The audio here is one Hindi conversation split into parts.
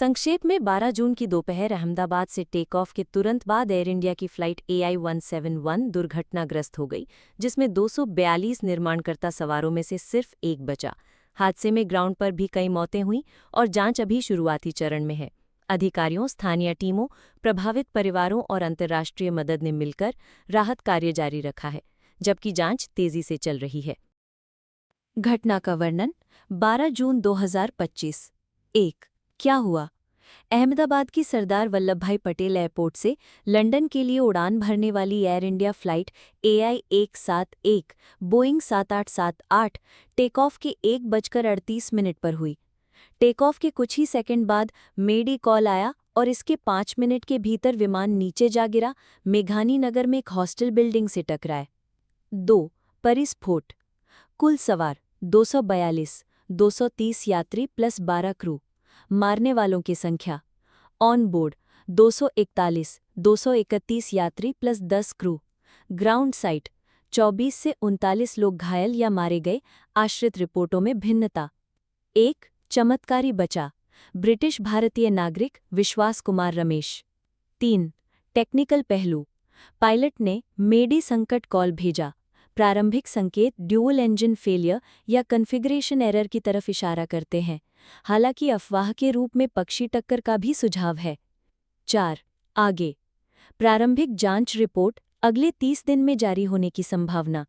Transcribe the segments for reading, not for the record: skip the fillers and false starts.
संक्षेप में 12 जून की दोपहर अहमदाबाद से टेक ऑफ के तुरंत बाद एयर इंडिया की फ्लाइट AI-171 दुर्घटनाग्रस्त हो गई, जिसमें 242 निर्माणकर्ता सवारों में से सिर्फ एक बचा। हादसे में ग्राउंड पर भी कई मौतें हुईं और जांच अभी शुरुआती चरण में है। अधिकारियों, स्थानीय टीमों, प्रभावित परिवारों और अंतर्राष्ट्रीय मदद ने मिलकर राहत कार्य जारी रखा है, जबकि जांच तेजी से चल रही है। घटना का वर्णन 12 जून 2025। 1. क्या हुआ? अहमदाबाद की सरदार वल्लभभाई पटेल एयरपोर्ट से लंदन के लिए उड़ान भरने वाली Air India flight AI-171 Boeing 7878 take off के 1:38 पर हुई। टेक ऑफ के कुछ ही सेकंड बाद मेडी कॉल आया और इसके 5 मिनट के भीतर विमान नीचे जा गिरा, मेघानी नगर में एक हॉस्टल बिल्डिंग से टकराए। 2. परिस्फोट। कुल सवार 242, 230 यात्री प्लस 12 क्रू। मारने वालों की संख्या ऑन बोर्ड 241, 231 यात्री प्लस 10 क्रू। ग्राउंड साइट 24 से 39 लोग घायल या मारे गए, आश्रित रिपोर्टों में भिन्नता। 1. चमत्कारी बचा, ब्रिटिश भारतीय नागरिक विश्वास कुमार रमेश। 3. टेक्निकल पहलू, पायलट ने मेडी संकट कॉल भेजा। प्रारंभिक संकेत ड्यूअल इंजन फेलियर या कॉन्फ़िगरेशन एरर की तरफ इशारा करते हैं, हालांकि अफवाह के रूप में पक्षी टक्कर का भी सुझाव है। 4. आगे प्रारंभिक जांच रिपोर्ट अगले 30 दिन में जारी होने की संभावना।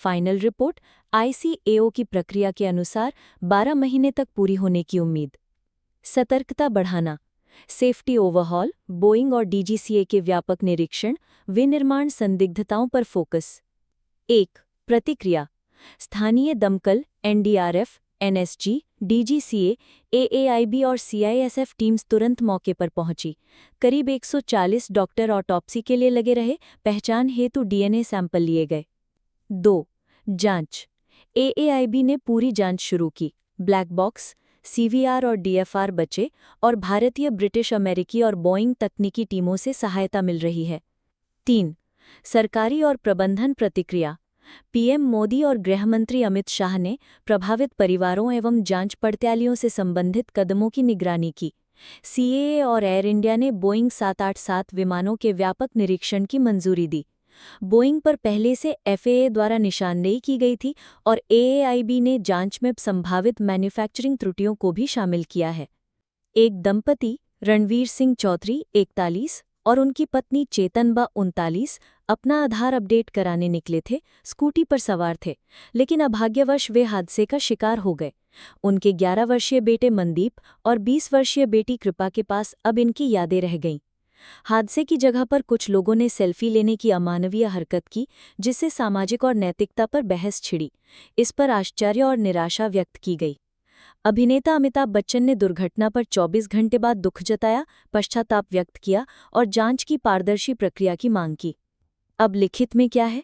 फाइनल रिपोर्ट ICAO की प्रक्रिया के अनुसार 12 महीने तक पूरी होने की उम्मीद। सतर्कता बढ़ाना, सेफ्टी ओवरहॉल, बोइंग और DGCA के व्यापक निरीक्षण, विनिर्माण संदिग्धताओं पर फोकस। 1. प्रतिक्रिया, स्थानीय दमकल, NDRF, NSG, DGCA, AAIB और CISF टीम्स तुरंत मौके पर पहुंची। करीब 140 डॉक्टर ऑटोप्सी के लिए लगे रहे, पहचान हेतु DNA सैंपल लिए गए। 2. जांच, AAIB ने पूरी जांच शुरू की। ब्लैक बॉक्स, CVR और DFR बचे और भारतीय, ब्रिटिश, अमेरिकी और बोइंग तकनीकी टीमों से सहायता मिल रही है। 3. सरकारी और प्रबंधन प्रतिक्रिया, PM मोदी और गृहमंत्री अमित शाह ने प्रभावित परिवारों एवं जांच पड़तालियों से संबंधित कदमों की निगरानी की। CAA और एयर इंडिया ने बोइंग 787 विमानों के व्यापक निरीक्षण की मंजूरी दी। बोइंग पर पहले से FAA द्वारा निशानदेही की गई थी और AAIB ने जांच में संभावित मैन्युफैक्चरिंग त्रुटियों को भी शामिल किया है। एक दंपति, रणवीर सिंह चौधरी 41 और उनकी पत्नी चेतनबा 39, अपना आधार अपडेट कराने निकले थे। स्कूटी पर सवार थे, लेकिन अभाग्यवश वे हादसे का शिकार हो गए। उनके 11 वर्षीय बेटे मनदीप और 20 वर्षीय बेटी कृपा के पास अब इनकी यादें रह गईं। हादसे की जगह पर कुछ लोगों ने सेल्फी लेने की अमानवीय हरकत की, जिससे सामाजिक और नैतिकता पर बहस छिड़ी। इस पर आश्चर्य और निराशा व्यक्त की गई। अभिनेता अमिताभ बच्चन ने दुर्घटना पर 24 घंटे बाद दुख जताया, पश्चाताप व्यक्त किया और जांच की पारदर्शी प्रक्रिया की मांग की। अब लिखित में क्या है?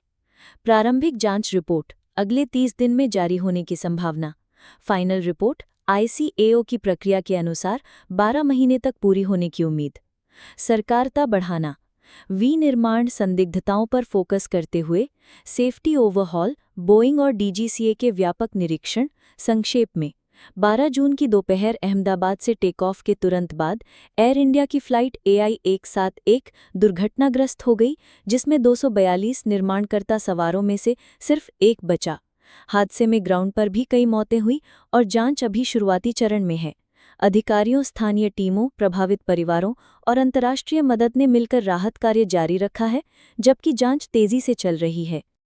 प्रारंभिक जांच रिपोर्ट अगले 30 दिन में जारी होने की संभावना। फाइनल रिपोर्ट ICAO की प्रक्रिया के अनुसार 12 महीने तक पूरी होने की उम्मीद। सरकारता बढ़ाना, विनिर्माण संदिग्धताओं पर फोकस करते हुए सेफ्टी ओवरहॉल, बोइंग और DGCA के व्यापक निरीक्षण। संक्षेप में 12 जून की दोपहर अहमदाबाद से टेक ऑफ के तुरंत बाद एयर इंडिया की फ्लाइट AI-171 दुर्घटनाग्रस्त हो गई, जिसमें 242 निर्माणकर्ता सवारों में से सिर्फ एक बचा। हादसे में ग्राउंड पर भी कई मौतें हुई और जांच अभी शुरुआती चरण में है। अधिकारियों, स्थानीय टीमों, प्रभावित परिवारों और अंतर्राष्ट्रीय मदद ने मिलकर राहत कार्य जारी रखा है, जबकि जांच तेजी से चल रही है।